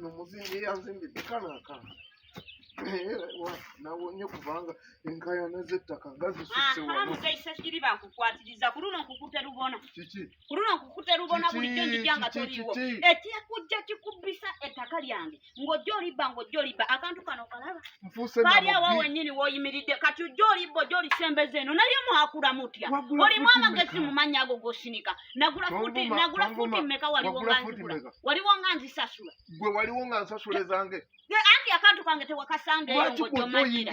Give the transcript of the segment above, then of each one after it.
Umuzingi yanzimbidde kanaka. Nabonye kubanga enkayana z'ettaka nga zisusse wano. Mugaisa kiri bakukwatiriza ku luno nkukute lubona. Kiki? Ku luno nkukute lubona bulijjo njija nga toliiwo. Ekikujja kikubbisa ettaka lyange ng'ojja olibba akantu kano kalaba. Kali awo wennyini w'oyimiridde kati ojja olibba ojja olisembeza eno naye mwakula mutya. Olimu amagezi mu mannya ago g'osinika. Nagula fuuti mmeka waliwo nga nzigula. Waliwo nga nzisasula. Gwe waliwo nga nsasula ezange. Anti akantu kange tewakasanga eyo ng'ojjomanyira.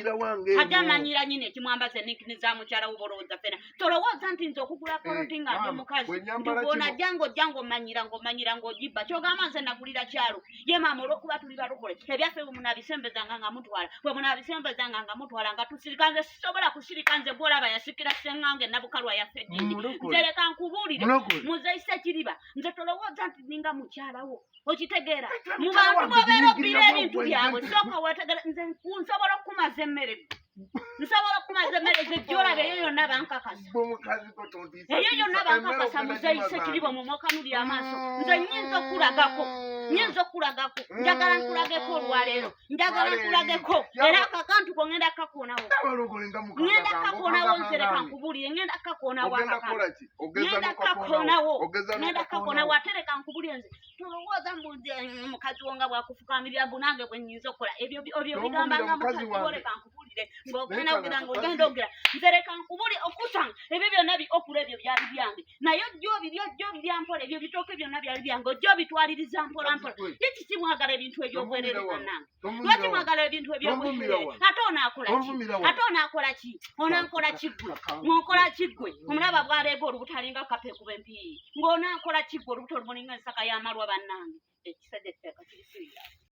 Ajamanyira nyine ekimwambaza enikiniza mukyala w'obolowooza fena. Tolowooza nti nze okugula poloti nga ndi mukazi. Ndibona ojja ng'omanyira ng'ogibba. Kyogamba nze nagulira kyalo. Ye maama olw'okuba tuli balokole. Ebyaffe bwe munaabisembezanga nga mutwala. Bwe munaabisembezanga nga mutwala nga tusirika nze sisobola kusirika nze gw'olaba yasikira ssengange nabukalwa yaffe ejjinji. Nze leka nkubuulire. Muzeise kiriba. Nze tolowooza nti ninga mukyalawo. Okitegeera. Mu bantu b'obeera obbira ebintu byabwe sooka weetegere nze nsobola okumaza emmere. Nsobola okumaza emmere z'ejjolabe eyo yonna bankakasa. Eyo yonna bankakasa muzeise kiriba mu mwokanulira amaaso. Nze nnyinza okulagako. Njagala nkulageko olwaleero. Era akakantu ko ngenda kakonawo. Nsereka nkubuulire ngenda kakonawo akakantu. Ngenda kakonawo ate leka nkubuulire nze. Tolowooza mukazi wo nga bwakufukamirira bunange bwe nnyinza okukola. Ebyo bigambanga mukazi wo leka nkubuulire. Ng'ogenda ogera. Nze leka nkubuulire okusanga ebyo byonna okula ebyo byali byange. Naye ojja obirya mpola ebyo bitooke byonna byali byange. Ojja obitwaliriza mpola. Liki kimwagala ebintu eby'obwereere bannange? Lwaki mwagala ebintu eby'obwereere? Ate onaakola ki? Onaakola kiggwe. Mw'okola kiggwe. Omulaba bw'aleega olubutalinga kapeeku b'empiiyi. Ng'onaakola kiggwe olubuto lumulinga ensaka y'amalwa bannange. Ekisajja kiteka kiri siriya.